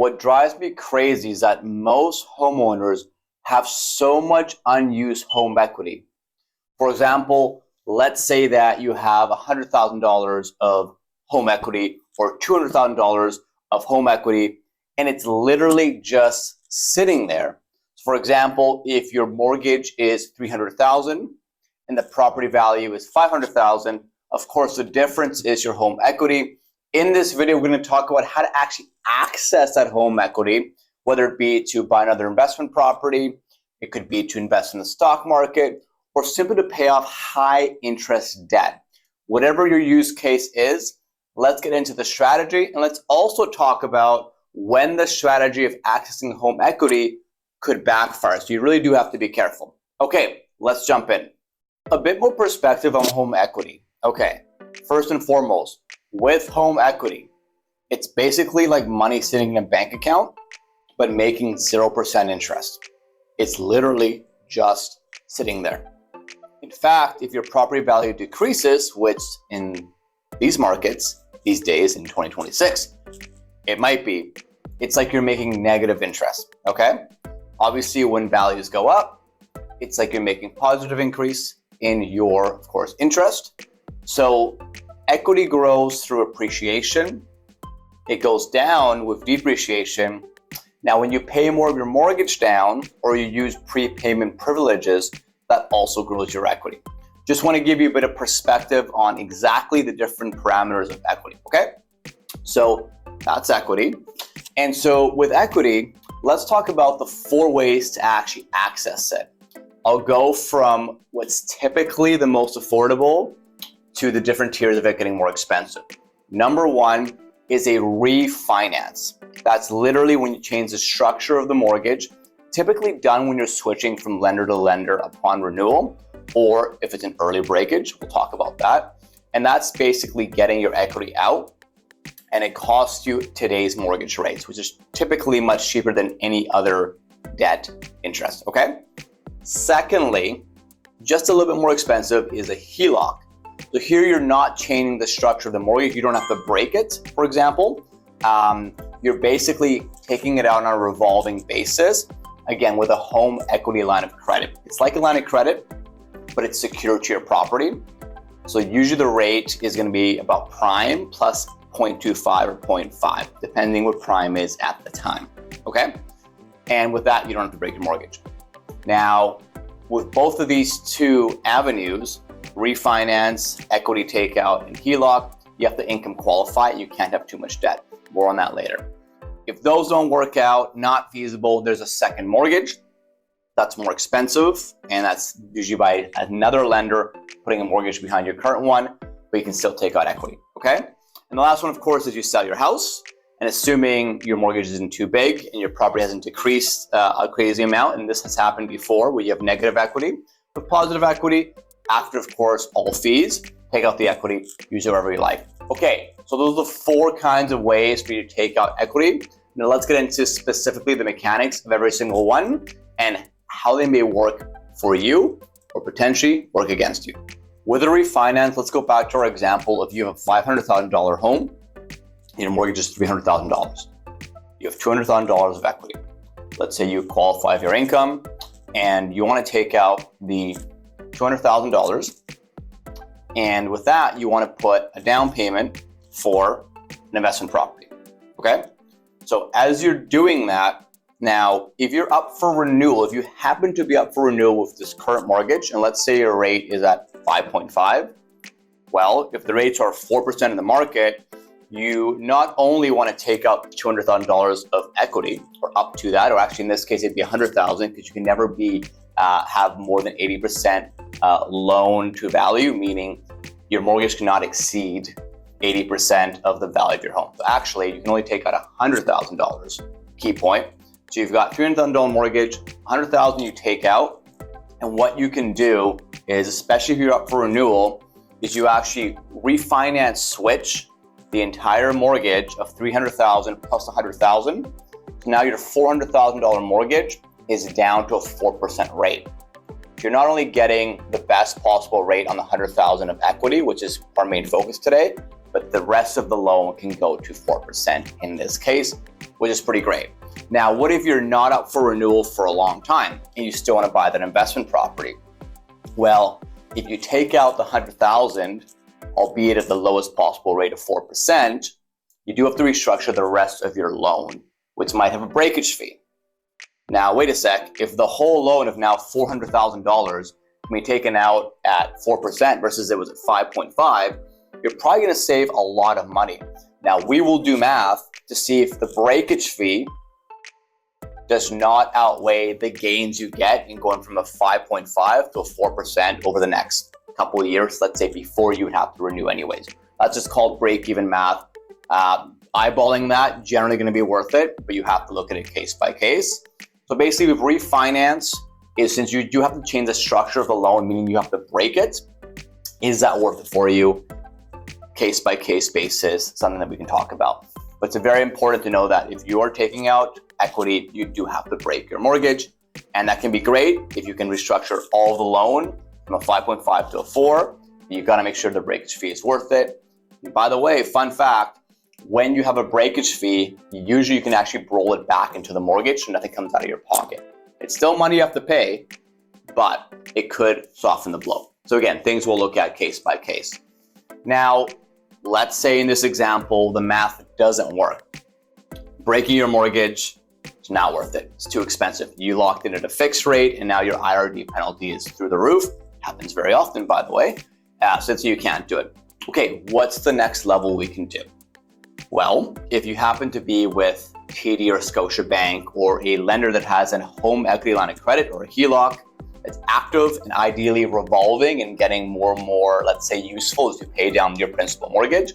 What drives me crazy is that most homeowners have so much unused home equity. For example, let's say that you have $100,000 of home equity or $200,000 of home equity, and it's literally just sitting there. For example, if your mortgage is $300,000 and the property value is $500,000, of course, the difference is your home equity. In this video, we're going to talk about how to actually access that home equity, whether it be to buy another investment property, it could be to invest in the stock market, or simply to pay off high interest debt. Whatever your use case is, let's get into the strategy, and let's also talk about when the strategy of accessing home equity could backfire. So you really do have to be careful. Okay, let's jump in. A bit more perspective on home equity. Okay, first and foremost, with home equity, it's basically like money sitting in a bank account, but making 0% interest. It's literally just sitting there. In fact, if your property value decreases, which in these markets, these days in 2026, it might be, it's like you're making negative interest, okay? Obviously, when values go up, it's like you're making positive increase in your, of course, interest. So equity grows through appreciation. It goes down with depreciation. Now, when you pay more of your mortgage down or you use prepayment privileges, that also grows your equity. Just want to give you a bit of perspective on exactly the different parameters of equity, okay? So that's equity. And so with equity, let's talk about the 4 ways to actually access it. I'll go from what's typically the most affordable to the different tiers of it getting more expensive. Number 1 is a refinance. That's literally when you change the structure of the mortgage, typically done when you're switching from lender to lender upon renewal, or if it's an early breakage, we'll talk about that. And that's basically getting your equity out, and it costs you today's mortgage rates, which is typically much cheaper than any other debt interest, okay? Secondly, just a little bit more expensive is a HELOC. So here you're not changing the structure of the mortgage. You don't have to break it, for example. You're basically taking it out on a revolving basis, again, with a home equity line of credit. It's like a line of credit, but it's secured to your property. So usually the rate is going to be about prime plus 0.25 or 0.5, depending what prime is at the time, okay? And with that, you don't have to break your mortgage. Now, with both of these 2 avenues, refinance, equity takeout, and HELOC, you have to income qualify. You can't have too much debt. More on that later. If those don't work out, not feasible, there's a second mortgage. That's more expensive, and that's usually by another lender putting a mortgage behind your current one, but you can still take out equity, okay? And the last one, of course, is you sell your house, and assuming your mortgage isn't too big and your property hasn't decreased a crazy amount, and this has happened before where you have negative equity, with positive equity, after, of course, all fees, take out the equity, use it wherever you like. Okay, so those are the 4 kinds of ways for you to take out equity. Now let's get into specifically the mechanics of every single one and how they may work for you or potentially work against you. With a refinance, let's go back to our example. If you have a $500,000 home and your mortgage is $300,000, you have $200,000 of equity. Let's say you qualify for your income and you want to take out the $200,000, and with that, you want to put a down payment for an investment property, okay? So as you're doing that, now, if you're up for renewal, if you happen to be up for renewal with this current mortgage, and let's say your rate is at 5.5, well, if the rates are 4% in the market, you not only want to take out $200,000 of equity, or up to that, or actually in this case, it'd be $100,000, because you can never be have more than 80% loan to value, meaning your mortgage cannot exceed 80% of the value of your home. So actually, you can only take out $100,000. Key point. So you've got $300,000 mortgage, $100,000 you take out, and what you can do is, especially if you're up for renewal, is you actually refinance switch the entire mortgage of $300,000 plus $100,000. So now your $400,000 mortgage is down to a 4% rate. You're not only getting the best possible rate on the $100,000 of equity, which is our main focus today, but the rest of the loan can go to 4% in this case, which is pretty great. Now, what if you're not up for renewal for a long time and you still want to buy that investment property? Well, if you take out the $100,000, albeit at the lowest possible rate of 4%, you do have to restructure the rest of your loan, which might have a breakage fee. Now, wait a sec. If the whole loan of now $400,000 can be taken out at 4% versus it was at 5.5, you're probably going to save a lot of money. Now, we will do math to see if the breakage fee does not outweigh the gains you get in going from a 5.5 to a 4% over the next couple of years, let's say before you would have to renew anyways. That's just called break-even math. Eyeballing that, generally going to be worth it, but you have to look at it case by case. So basically with refinance, is since you do have to change the structure of the loan, meaning you have to break it, is that worth it for you? Case by case basis, something that we can talk about. But it's very important to know that if you are taking out equity, you do have to break your mortgage. And that can be great if you can restructure all the loan from a 5.5 to a 4. You got to make sure the breakage fee is worth it. And by the way, fun fact, when you have a breakage fee, usually you can actually roll it back into the mortgage so nothing comes out of your pocket. It's still money you have to pay, but it could soften the blow. So again, things we'll look at case by case. Now, let's say in this example, the math doesn't work. Breaking your mortgage is not worth it. It's too expensive. You locked in at a fixed rate and now your IRD penalty is through the roof. Happens very often, by the way, since you can't do it. Okay, what's the next level we can do? Well, if you happen to be with TD or Scotiabank or a lender that has a home equity line of credit or a HELOC that's active and ideally revolving and getting more and more, let's say, useful as you pay down your principal mortgage,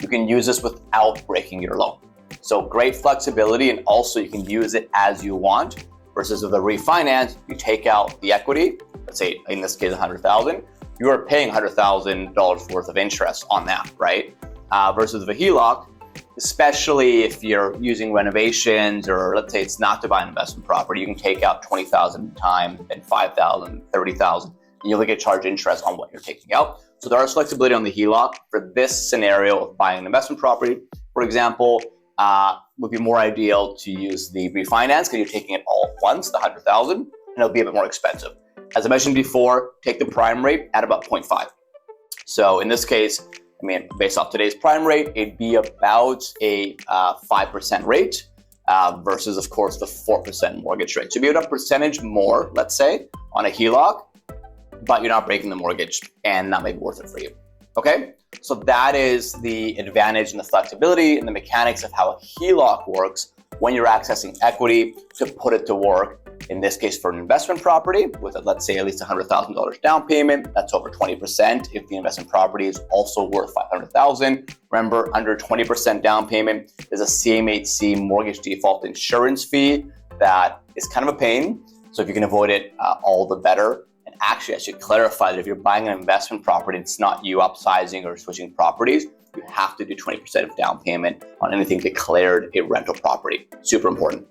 you can use this without breaking your loan. So great flexibility, and also you can use it as you want versus with a refinance, you take out the equity, let's say in this case, $100,000, you are paying $100,000 worth of interest on that, right? Versus with a HELOC, especially if you're using renovations or let's say it's not to buy an investment property, you can take out $20,000 at a time, then $5,000, $30,000, and you'll get charged interest on what you're taking out. So there is flexibility on the HELOC for this scenario of buying an investment property. For example, would be more ideal to use the refinance because you're taking it all at once, the $100,000, and it'll be a bit more expensive. As I mentioned before, take the prime rate at about 0.5. So in this case, I mean, based off today's prime rate, it'd be about a 5% rate versus, of course, the 4% mortgage rate. So it'd be about a percentage more, let's say, on a HELOC, but you're not breaking the mortgage and that may be worth it for you. Okay? So that is the advantage and the flexibility and the mechanics of how a HELOC works when you're accessing equity to put it to work. In this case, for an investment property with, let's say, at least $100,000 down payment, that's over 20% if the investment property is also worth $500,000. Remember, under 20% down payment, there's a CMHC mortgage default insurance fee that is kind of a pain. So if you can avoid it, all the better. And actually, I should clarify that if you're buying an investment property, it's not you upsizing or switching properties. You have to do 20% of down payment on anything declared a rental property. Super important.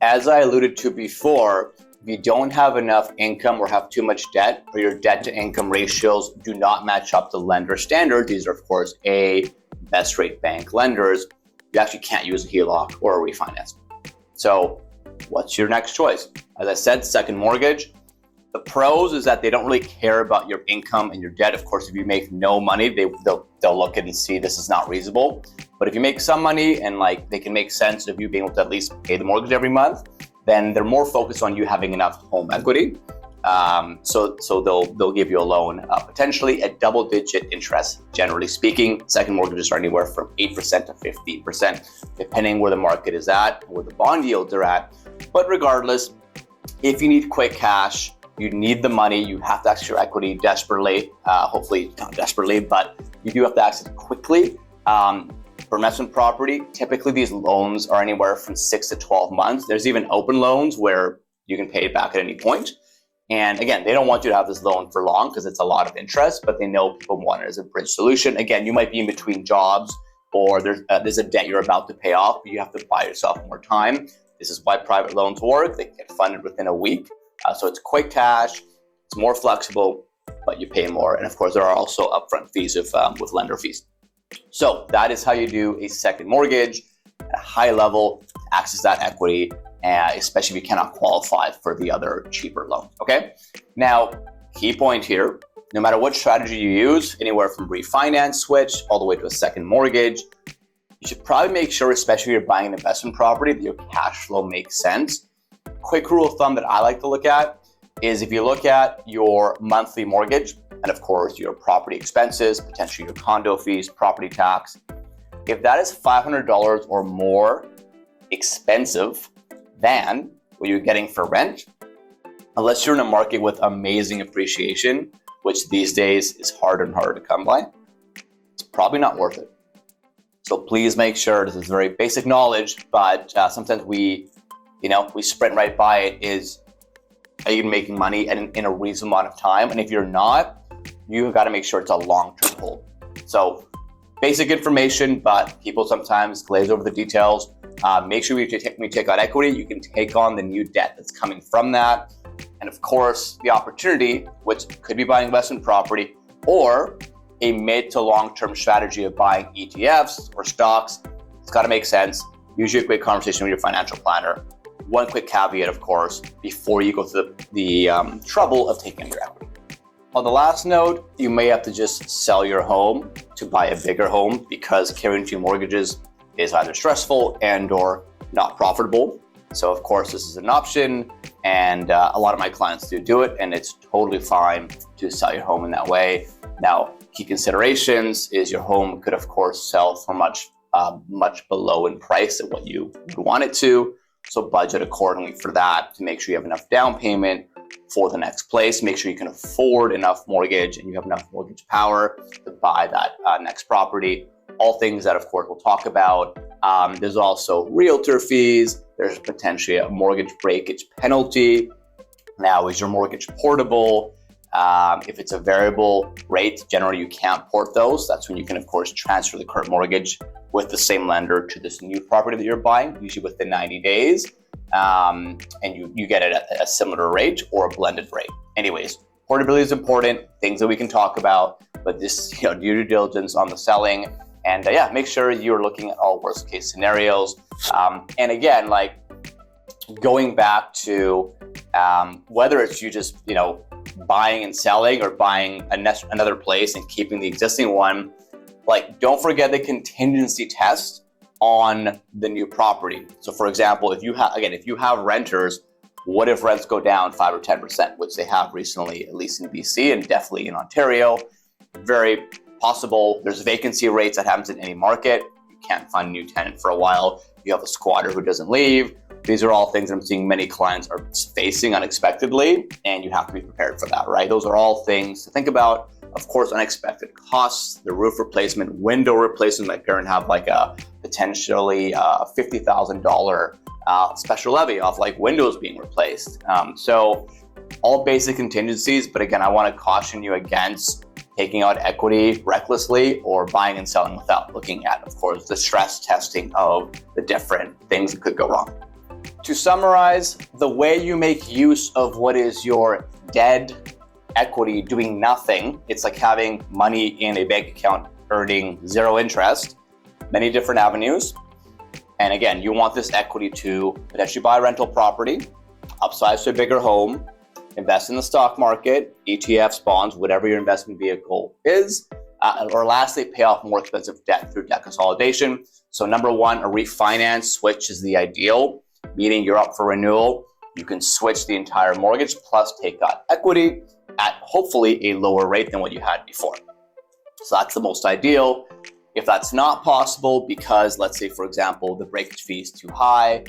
As I alluded to before, if you don't have enough income or have too much debt, or your debt to income ratios do not match up to lender standards, these are of course best rate bank lenders, you actually can't use a HELOC or a refinance. So what's your next choice? As I said, second mortgage. The pros is that they don't really care about your income and your debt. Of course, if you make no money, they'll look at it and see this is not reasonable. But if you make some money and like they can make sense of you being able to at least pay the mortgage every month, then they're more focused on you having enough home equity. So they'll give you a loan potentially at double-digit interest. Generally speaking, second mortgages are anywhere from 8% to 15%, depending where the market is at, where the bond yields are at. But regardless, if you need quick cash, you need the money, you have to access your equity desperately, hopefully not desperately, but you do have to access it quickly. For investment property, typically these loans are anywhere from 6 to 12 months. There's even open loans where you can pay it back at any point. And again, they don't want you to have this loan for long because it's a lot of interest, but they know people want it as a bridge solution. Again, you might be in between jobs or there's a debt you're about to pay off, but you have to buy yourself more time. This is why private loans work. They get funded within a week. So it's quick cash, it's more flexible, but you pay more. And of course, there are also upfront fees with lender fees. So that is how you do a second mortgage at a high level, access that equity, especially if you cannot qualify for the other cheaper loan, okay? Now, key point here, no matter what strategy you use, anywhere from refinance switch all the way to a second mortgage, you should probably make sure, especially if you're buying an investment property, that your cash flow makes sense. Quick rule of thumb that I like to look at is if you look at your monthly mortgage and of course your property expenses, potentially your condo fees, property tax, if that is $500 or more expensive than what you're getting for rent, unless you're in a market with amazing appreciation, which these days is harder and harder to come by, it's probably not worth it. So please make sure, this is very basic knowledge, but sometimes we sprint right by it, is, are you making money in a reasonable amount of time? And if you're not, you've got to make sure it's a long-term hold. So basic information, but people sometimes glaze over the details. Make sure when you take out equity, you can take on the new debt that's coming from that. And of course, the opportunity, which could be buying investment property or a mid to long-term strategy of buying ETFs or stocks. It's got to make sense. Usually a quick conversation with your financial planner. One quick caveat, of course, before you go through the trouble of taking your equity. On the last note, you may have to just sell your home to buy a bigger home because carrying two mortgages is either stressful and or not profitable. So of course, this is an option, and a lot of my clients do it, and it's totally fine to sell your home in that way. Now, key considerations is your home could, of course, sell for much below in price than what you would want it to. So budget accordingly for that to make sure you have enough down payment for the next place. Make sure you can afford enough mortgage and you have enough mortgage power to buy that next property. All things that, of course, we'll talk about. There's also realtor fees. There's potentially a mortgage breakage penalty. Now, is your mortgage portable? If it's a variable rate, generally you can't port those. That's when you can, of course, transfer the current mortgage with the same lender to this new property that you're buying, usually within 90 days. And you get it at a similar rate or a blended rate. Anyways, portability is important, things that we can talk about, but this, due diligence on the selling. And make sure you're looking at all worst case scenarios. And again, like going back to whether it's you just, buying and selling or buying another place and keeping the existing one, like don't forget the contingency test on the new property. So for example, if you have renters, what if rents go down 5 or 10%, which they have recently, at least in BC and definitely in Ontario? Very possible. There's vacancy rates that happens in any market. You can't find a new tenant for a while. You have a squatter who doesn't leave. These are all things I'm seeing many clients are facing unexpectedly, and you have to be prepared for that, right? Those are all things to think about. Of course, unexpected costs, the roof replacement, window replacement. My parent have like a potentially $50,000 special levy off like windows being replaced. So all basic contingencies, but again, I want to caution you against taking out equity recklessly or buying and selling without looking at, of course, the stress testing of the different things that could go wrong. To summarize, the way you make use of what is your dead equity doing nothing, it's like having money in a bank account earning zero interest, many different avenues. And again, you want this equity to potentially buy a rental property, upsize to a bigger home, invest in the stock market, ETFs, bonds, whatever your investment vehicle is, or lastly, pay off more expensive debt through debt consolidation. So number one, a refinance switch is the ideal, meaning you're up for renewal. You can switch the entire mortgage plus take out equity at hopefully a lower rate than what you had before. So that's the most ideal. If that's not possible because, let's say, for example, the breakage fee is too high,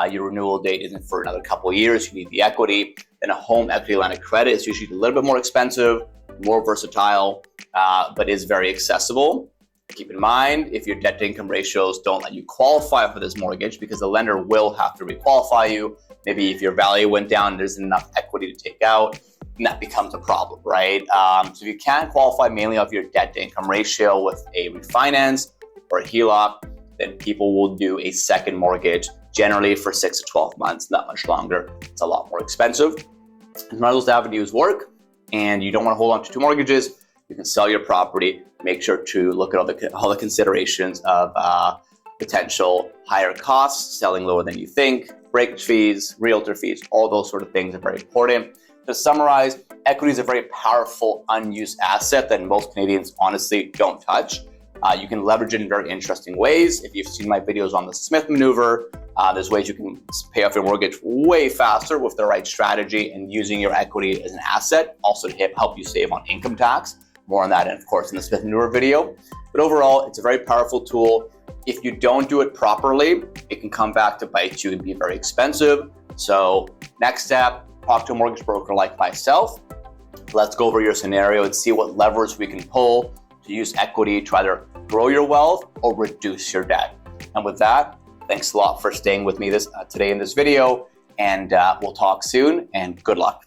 your renewal date isn't for another couple of years, you need the equity, then a home equity line of credit is usually a little bit more expensive, more versatile, but is very accessible. Keep in mind, if your debt to income ratios don't let you qualify for this mortgage because the lender will have to requalify you. Maybe if your value went down, there's enough equity to take out, and that becomes a problem, right? So if you can't qualify mainly off your debt to income ratio with a refinance or a HELOC, then people will do a second mortgage, generally for 6 to 12 months, not much longer. It's a lot more expensive. If none of those avenues work and you don't want to hold on to two mortgages, you can sell your property. Make sure to look at all the considerations of potential higher costs, selling lower than you think, breakage fees, realtor fees, all those sort of things are very important. To summarize, equity is a very powerful unused asset that most Canadians honestly don't touch. You can leverage it in very interesting ways. If you've seen my videos on the Smith maneuver, there's ways you can pay off your mortgage way faster with the right strategy and using your equity as an asset, also to help you save on income tax. More on that, and of course, in the Smith maneuver video. But overall, it's a very powerful tool. If you don't do it properly, it can come back to bite you and be very expensive. So next step, talk to a mortgage broker like myself. Let's go over your scenario and see what levers we can pull to use equity to either grow your wealth or reduce your debt. And with that, thanks a lot for staying with me today in this video, and we'll talk soon, and good luck.